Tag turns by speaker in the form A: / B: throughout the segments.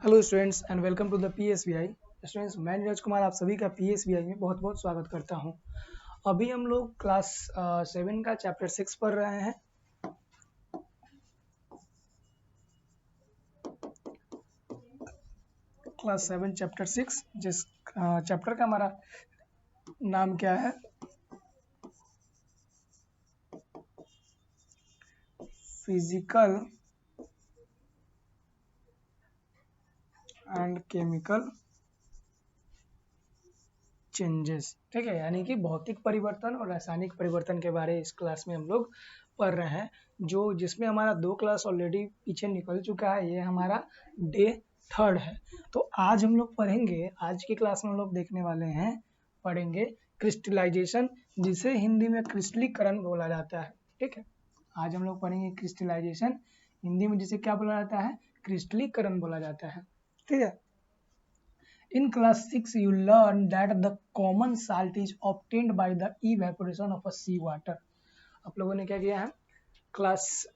A: Hello students and welcome to the PSBI। Students, मैं नीरज कुमार आप सभी का PSBI में बहुत बहुत स्वागत करता हूं। अभी हम लोग क्लास 7 का चैप्टर 6 पढ़ रहे हैं। क्लास 7 चैप्टर 6, जिस चैप्टर का हमारा नाम क्या है? Physical and chemical changes. ठीक है, यानी कि भौतिक परिवर्तन और रासायनिक परिवर्तन के बारे इस क्लास में हम लोग पढ़ रहे हैं, जो जिसमें हमारा 2 क्लास ऑलरेडी पीछे निकल चुका है। ये हमारा डे 3 है। तो आज हम लोग पढ़ेंगे, आज की क्लास में हम लोग देखने वाले हैं, पढ़ेंगे क्रिस्टलाइजेशन, जिसे हिंदी में क्रिस्टलीकरण बोला जाता है। ठीक है, आज हम लोग पढ़ेंगे क्रिस्टलाइजेशन, हिंदी में जिसे क्या बोला जाता है? क्रिस्टलीकरण बोला जाता है। ठीक है। In class 6, you learn that the common salt is obtained by the evaporation of a sea water. आप लोगों ने क्या किया है? क्लास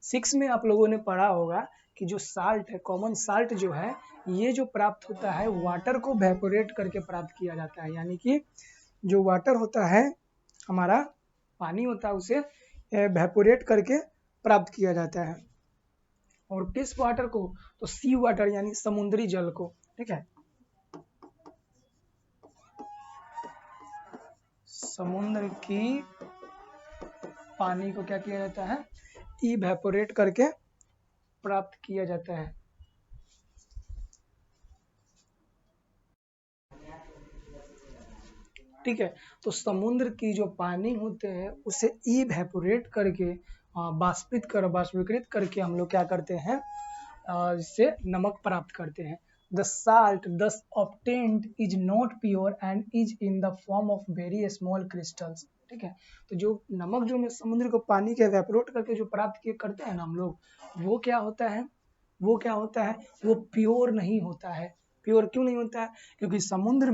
A: 6 में आप लोगों ने पढ़ा होगा कि जो साल्ट है, कॉमन साल्ट जो है, ये जो प्राप्त होता है वाटर को वेपोरेट करके प्राप्त किया जाता है। यानी कि जो वाटर होता है, हमारा पानी होता है, उसे वेपोरेट करके प्राप्त किया जाता है। और किस वाटर को? तो सी वाटर, यानी समुद्री जल को। ठीक है, समुद्र की पानी को क्या किया जाता है? इवेपोरेट करके प्राप्त किया जाता है। ठीक है, तो समुद्र की जो पानी होते हैं उसे इवेपोरेट करके बाष्पीकृत करके हम लोग क्या करते हैं? इससे नमक प्राप्त करते हैं। The salt thus obtained is not pure and is in the form of very small crystals. ठीक है, तो जो नमक जो समुद्र को पानी के एवेपोरेट करके जो प्राप्त करते हैं ना हम लोग, वो क्या होता है? वो क्या होता है? वो प्योर नहीं होता है। प्योर क्यों नहीं होता है? क्योंकि समुद्र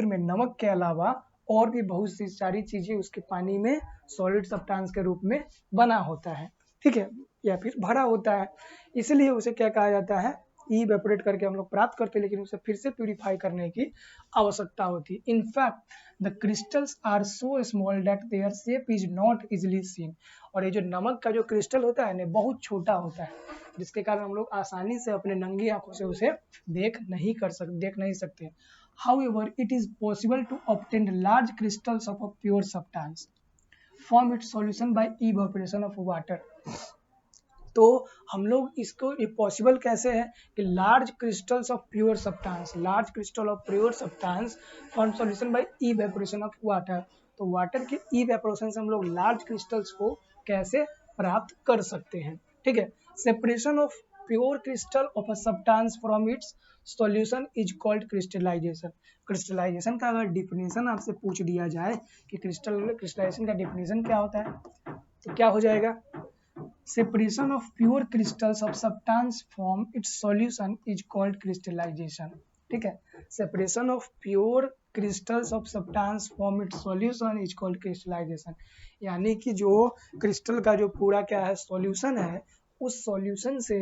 A: में नमक के अलावा और भी बहुत सी सारी चीजें उसके पानी में सॉलिड सब्सटेंस के रूप में बना होता है। ठीक है, या फिर भरा होता है, इसलिए उसे क्या कहा जाता है? इवेपोरेट करके हम लोग प्राप्त करते हैं, लेकिन उसे फिर से प्यूरिफाई करने की आवश्यकता होती है। In fact the crystals are so small that their shape is not easily seen. और ये जो नमक का जो क्रिस्टल होता है ना, बहुत छोटा होता है, जिसके कारण हम लोग आसानी से अपने नंगी आंखों से उसे देख नहीं सकते। However, it is possible to obtain large crystals of a pure substance from its solution by evaporation of water. तो हम लोग इसको ये पॉसिबल कैसे है कि large crystals of pure substance form solution bye evaporation of water. तो water के इवेपोरेशन से हम लोग लार्ज क्रिस्टल्स को कैसे प्राप्त कर सकते हैं? ठीक है, separation of pure crystal of a substance from its solution is called crystallisation. Crystallisation का अगर डिफिनेशन आपसे पूछ दिया जाए कि क्रिस्टलाइजेशन का डिफिनेशन क्या होता है, तो क्या हो जाएगा? Separation of pure crystals of substance from its solution is called crystallization. ठीक है, separation of pure crystals of substance from its solution is called crystallization. यानी कि जो क्रिस्टल का जो पूरा क्या है, सॉल्यूशन है, उस सॉल्यूशन से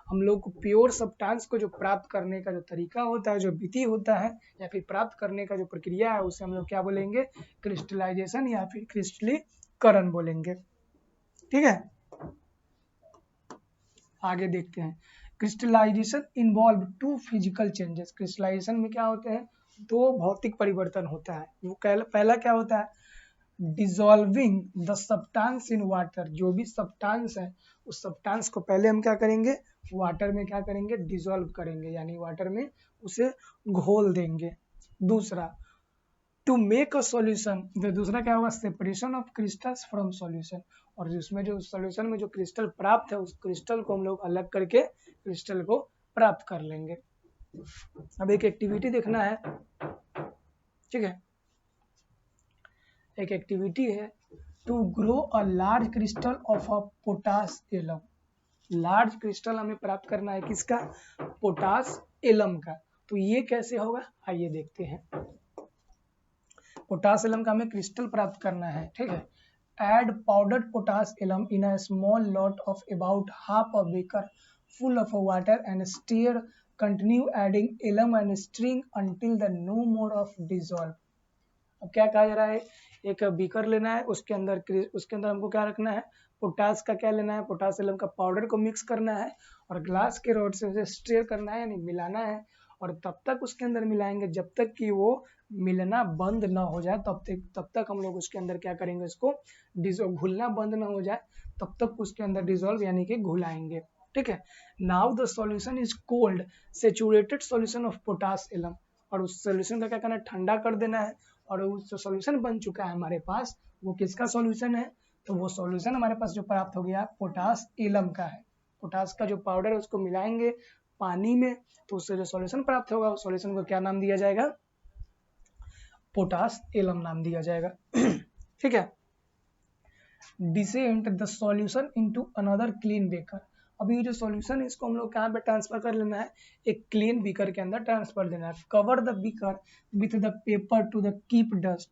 A: हम लोग को प्योर सब्सटेंस को जो प्राप्त करने का जो तरीका होता है, जो विधि होता है, या फिर प्राप्त करने का जो प्रक्रिया है, उसे हम लोग क्या बोलेंगे? क्रिस्टलाइजेशन या फिर क्रिस्टलीकरण बोलेंगे। ठीक है, आगे देखते हैं। Crystallisation involve 2 physical changes. Crystallisation में क्या होते हैं? 2 भौतिक परिवर्तन होता है। वो पहला क्या होता है? Dissolving the substance in water. जो भी सब्सटेंस है, उस सब्सटेंस को पहले हम क्या करेंगे? वाटर में क्या करेंगे? डिसॉल्व करेंगे, यानी वाटर में उसे घोल देंगे। दूसरा, टू मेक अ सॉल्यूशन, दूसरा क्या होगा? Separation of crystals from solution. और जिसमें जो सॉल्यूशन में जो क्रिस्टल प्राप्त है, उस क्रिस्टल को हम लोग अलग करके क्रिस्टल को प्राप्त कर लेंगे। अब एक एक्टिविटी देखना है। ठीक है, एक एक्टिविटी है, to grow a large crystal of a potash alum. Large crystal हमें प्राप्त करना है, किसका? पोटास एलम का। तो ये कैसे होगा? आइए देखते हैं। पोटास एलम का हमें क्रिस्टल प्राप्त करना है। ठीक है, add powdered potash alum in a small lot of about half a beaker full of water and stir, continue adding alum and string until the no more of dissolve. अब क्या कहा जा रहा है, एक बीकर लेना है, उसके अंदर हमको क्या रखना है, पोटास का क्या लेना है, पोटासियम का पाउडर को मिक्स करना है और ग्लास के रॉड से उसे स्टीयर करना है यानी मिलाना है, और तब तक उसके अंदर मिलाएंगे जब तक कि वो मिलना बंद ना हो जाए, तब तक हम लोग उसके अंदर क्या करेंगे, उसको घुलना बंद ना हो जाए तब तक उसके अंदर डिजोल्व यानी कि घुलाएंगे। ठीक है, now the solution is cold saturated solution of potash alum, और उस सॉल्यूशन का क्या करना है, ठंडा कर देना है, और उस जो सॉल्यूशन बन चुका है हमारे पास वो किसका सॉल्यूशन है, तो वो सॉल्यूशन हमारे पास जो प्राप्त हो गया पोटास एलम का है। पोटास का जो पाउडर है उसको मिलाएंगे पानी में तो उससे जो सॉल्यूशन प्राप्त होगा उस सॉल्यूशन को क्या नाम दिया जाएगा, पोटास एलम नाम दिया जाएगा। ठीक है, decant the solution into another clean beaker, अभी ये जो सॉल्यूशन है इसको हम लोग कहाँ पे ट्रांसफर कर लेना है, एक क्लीन बीकर के अंदर ट्रांसफर देना है। Cover the beaker with the paper two the keep dust,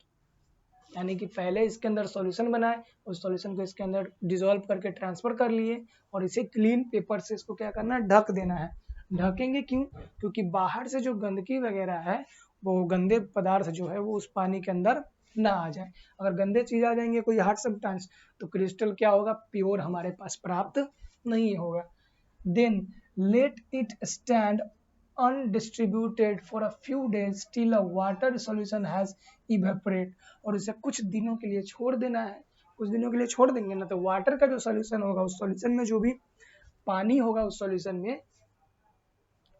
A: यानी कि पहले इसके अंदर सॉल्यूशन बनाए, उस सॉल्यूशन को इसके अंदर डिसॉल्व करके ट्रांसफर कर लिए और इसे क्लीन पेपर से इसको क्या करना है, ढक देना है। ढकेंगे क्यों, क्योंकि बाहर से जो गंदगी वगैरह है वो गंदे पदार्थ जो है वो उस पानी के अंदर ना आ जाए। अगर गंदे चीज आ जाएंगे कोई हार्ड सब्सटेंस तो क्रिस्टल क्या होगा, प्योर हमारे पास प्राप्त नहीं होगा। Then let it stand undistributed for a few days till a water solution has evaporate, और इसे कुछ दिनों के लिए छोड़ देना है, कुछ दिनों के लिए छोड़ देंगे ना तो वाटर का जो सॉल्यूशन होगा उस सॉल्यूशन में जो भी पानी होगा उस सॉल्यूशन में,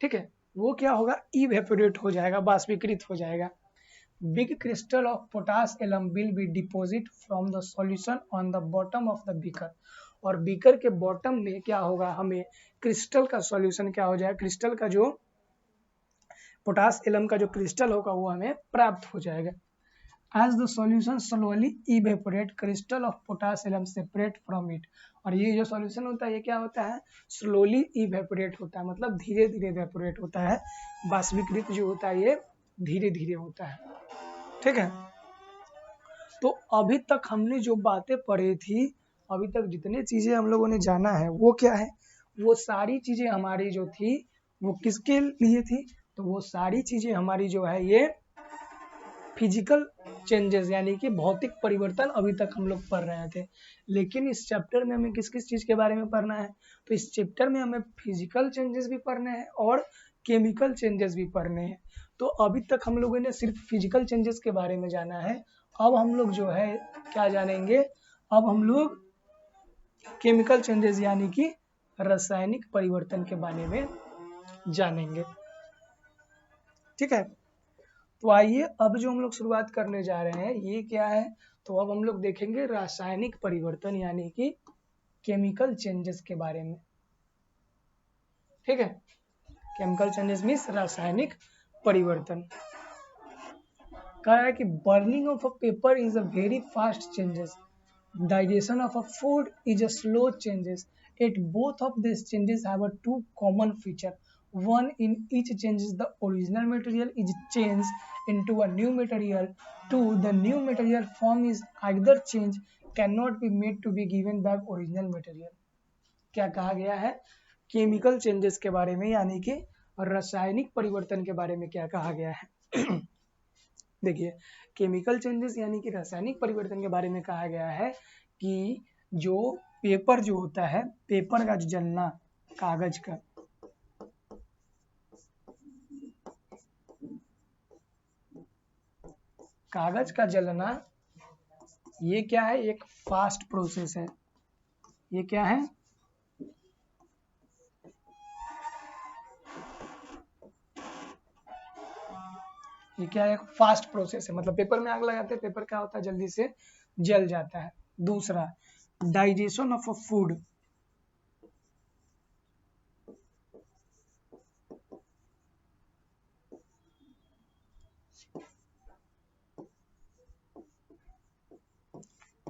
A: ठीक है, वो क्या होगा, इवेपोरेट हो जाएगा, बाष्पीकृत हो जाएगा। Big crystal of potash alum will be deposit from the solution on the bottom of the beaker, और बीकर के बॉटम में क्या होगा, हमें क्रिस्टल का सॉल्यूशन क्या हो जाएगा, क्रिस्टल का जो पोटास एलम का जो क्रिस्टल होगा वो हमें प्राप्त हो जाएगा। As the solution slowly evaporate crystal of potash alum separate from it, और ये जो सॉल्यूशन होता है ये क्या होता है, स्लोली इवेपोरेट होता है, मतलब धीरे धीरे इवेपोरेट होता है, बाष्पीकृत जो होता है ये धीरे धीरे होता है। ठीक है, तो अभी तक हमने जो बातें पढ़ी थी, अभी तक जितने चीजें हम लोगों ने जाना है वो क्या है, वो सारी चीजें हमारी जो थी वो किसके लिए थी, तो वो सारी चीजें हमारी जो है ये फिजिकल चेंजेस यानी कि भौतिक परिवर्तन अभी तक हम लोग पढ़ रहे थे। लेकिन इस चैप्टर में हमें किस किस चीज के बारे में पढ़ना है, तो इस चैप्टर में हमें फिजिकल चेंजेस भी पढ़ने हैं और केमिकल चेंजेस भी पढ़ने हैं। तो अभी तक हम लोगों ने सिर्फ फिजिकल चेंजेस के बारे में जाना है, अब हम लोग जो है क्या जानेंगे, अब हम लोग केमिकल चेंजेस यानी कि रासायनिक परिवर्तन के बारे में जानेंगे। ठीक है, तो आइए अब जो हम लोग शुरुआत करने जा रहे हैं ये क्या है, तो अब हम लोग देखेंगे रासायनिक परिवर्तन यानी कि केमिकल चेंजेस के बारे में। ठीक है, केमिकल चेंजेस मीन्स रासायनिक परिवर्तन। कहा है कि burning of a paper is a very fast changes, digestion of a food is a slow changes, at both of this changes have a two common feature, one in each changes the original material is changed into a new material, two the new material form is either change cannot be made to be given back original material। क्या कहा गया है, chemical changes के बारे में यानी कि रासायनिक परिवर्तन के बारे में क्या कहा गया है। देखिए, केमिकल चेंजेस यानी कि रासायनिक परिवर्तन के बारे में कहा गया है कि जो पेपर जो होता है, पेपर का जो जलना, कागज का, कागज का जलना ये क्या है, एक फास्ट प्रोसेस है। ये क्या है, ये क्या है, एक फास्ट प्रोसेस है, मतलब पेपर में आग लगाते हैं पेपर क्या होता है, जल्दी से जल जाता है। दूसरा, डाइजेशन ऑफ अ फूड,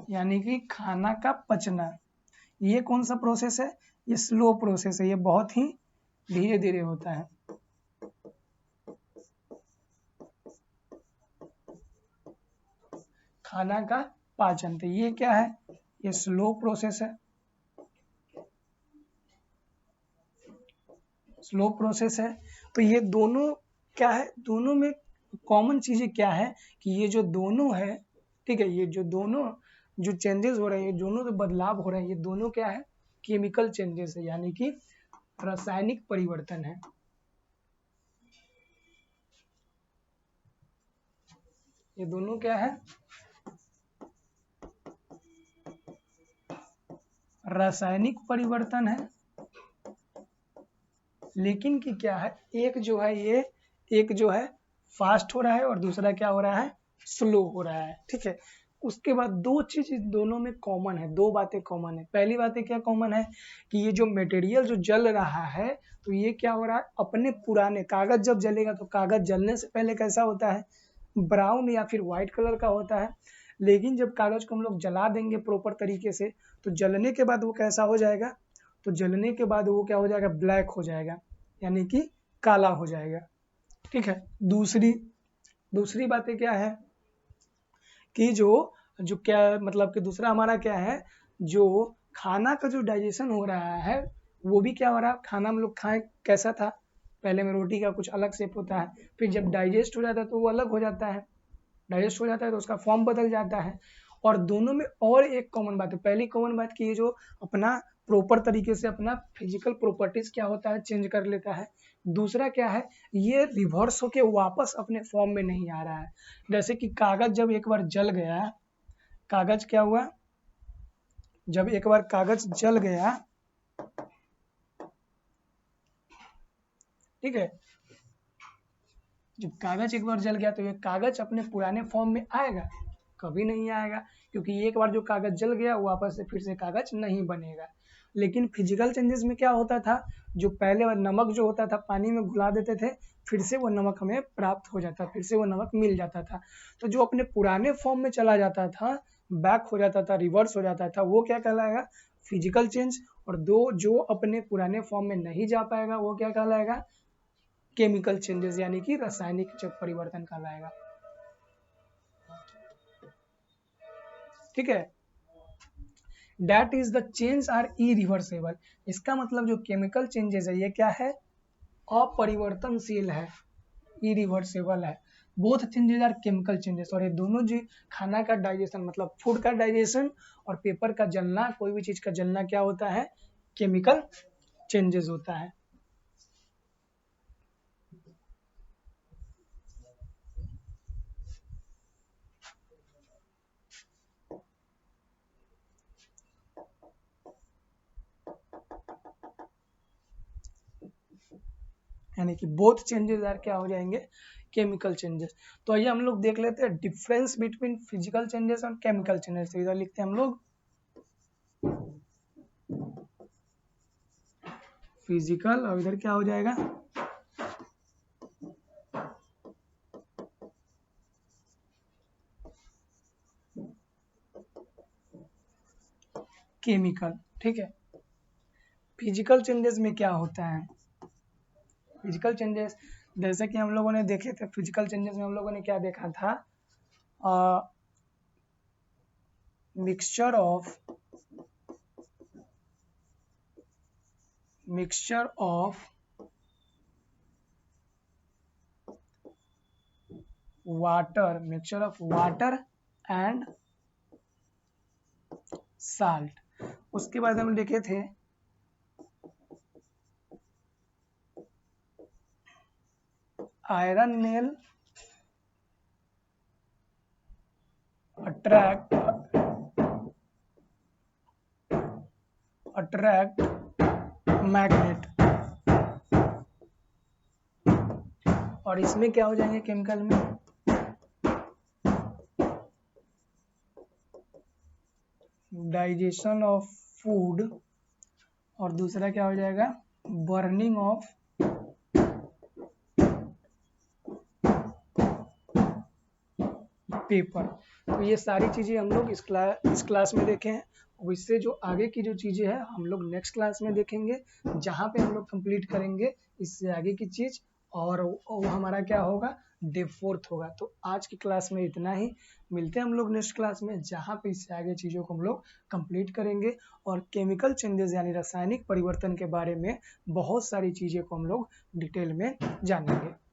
A: यानी कि खाना का पचना, ये कौन सा प्रोसेस है, ये स्लो प्रोसेस है, ये बहुत ही धीरे धीरे होता है। खाना का पाचन, तो ये क्या है, ये स्लो प्रोसेस है। स्लो प्रोसेस है। तो ये दोनों क्या है, दोनों में कॉमन चीजें क्या है कि ये जो दोनों है, ठीक है, ये जो दोनों जो चेंजेस हो रहे हैं, ये दोनों जो बदलाव हो रहे हैं, ये दोनों क्या है, केमिकल चेंजेस है, यानी कि रासायनिक परिवर्तन है। ये दोनों क्या है, रासायनिक परिवर्तन है। लेकिन कि क्या है, एक जो है ये, एक जो है फास्ट हो रहा है और दूसरा क्या हो रहा है, स्लो हो रहा है, ठीक है। उसके बाद दो चीज दोनों में कॉमन है, दो बातें कॉमन है। पहली बातें क्या कॉमन है कि ये जो मटेरियल जो जल रहा है, तो ये क्या हो रहा है, अपने पुराने कागज जब जलेगा तो कागज जलने से पहले कैसा होता है, ब्राउन या फिर व्हाइट कलर का होता है। लेकिन जब कागज को हम लोग जला देंगे प्रॉपर तरीके से, तो जलने के बाद वो कैसा हो जाएगा, तो जलने के बाद वो क्या हो जाएगा, ब्लैक हो जाएगा, यानी कि काला हो जाएगा, ठीक है। दूसरी बातें क्या है कि जो जो क्या मतलब कि दूसरा हमारा क्या है, जो खाना का जो डाइजेशन हो रहा है, वो भी क्या हो रहा है, खाना हम लोग खाएं कैसा था, पहले में रोटी का कुछ अलग शेप होता है, फिर जब डाइजेस्ट हो जाता है तो वो अलग हो जाता है, डाइजेस्ट हो जाता है तो उसका फॉर्म बदल जाता है। और दोनों में और एक कॉमन बात है, पहली कॉमन बात कि ये जो अपना प्रॉपर तरीके से अपना फिजिकल प्रॉपर्टीज क्या होता है, चेंज कर लेता है। दूसरा क्या है, ये रिवर्स होके वापस अपने फॉर्म में नहीं आ रहा है। जैसे कि कागज जब एक बार जल गया, कागज क्या हुआ, जब एक बार कागज जल गया, ठीक है, जब कागज एक बार जल गया तो ये कागज अपने पुराने फॉर्म में आएगा, कभी नहीं आएगा, क्योंकि एक बार जो कागज जल गया वो वापस से फिर से कागज नहीं बनेगा। लेकिन फिजिकल चेंजेस में क्या होता था, जो पहले नमक जो होता था पानी में घुला देते थे, फिर से वो नमक हमें प्राप्त हो जाता, फिर से वो नमक मिल जाता था। तो जो अपने पुराने फॉर्म में चला जाता था, बैक हो जाता था, रिवर्स हो जाता था, वो क्या कहलाएगा, फिजिकल चेंज। और दो जो अपने पुराने फॉर्म में नहीं जा पाएगा वो क्या कहलाएगा, केमिकल चेंजेस, यानी कि रासायनिक जब परिवर्तन कहलाएगा, ठीक है। That is the change are irreversible. इसका मतलब जो केमिकल चेंजेस है ये क्या है, अपरिवर्तनशील है, इरिवर्सेबल है। Both changes are chemical changes. और ये दोनों जो खाना का डाइजेशन मतलब फूड का डाइजेशन और पेपर का जलना, कोई भी चीज का जलना क्या होता है, केमिकल चेंजेस होता है। यानी कि बोथ चेंजेस आर क्या हो जाएंगे, केमिकल चेंजेस। तो आइए हम लोग देख लेते हैं डिफरेंस बिटवीन फिजिकल चेंजेस और केमिकल चेंजेस। इधर लिखते हैं हम लोग फिजिकल और इधर क्या हो जाएगा, केमिकल, ठीक है। फिजिकल चेंजेस में क्या होता है, फिजिकल चेंजेस जैसे कि हम लोगों ने देखे थे, फिजिकल चेंजेस में हम लोगों ने क्या देखा था, mixture of water and salt. उसके बाद हम देखे थे आयरन नेल अट्रैक्ट मैग्नेट। और इसमें क्या हो जाएंगे केमिकल में, डाइजेशन ऑफ फूड, और दूसरा क्या हो जाएगा, बर्निंग ऑफ पेपर। तो ये सारी चीजें हम लोग इस क्लास में देखे हैं। और इससे जो आगे की जो चीजें हैं हम लोग नेक्स्ट क्लास में देखेंगे, जहाँ पे हम लोग कंप्लीट करेंगे इससे आगे की चीज। और वो हमारा क्या होगा, डे 4 होगा। तो आज की क्लास में इतना ही, मिलते हैं हम लोग नेक्स्ट क्लास में, जहाँ पे इससे आगे चीज़ों को हम लोग कंप्लीट करेंगे और केमिकल चेंजेस यानी रासायनिक परिवर्तन के बारे में बहुत सारी चीज़ें को हम लोग डिटेल में जानेंगे।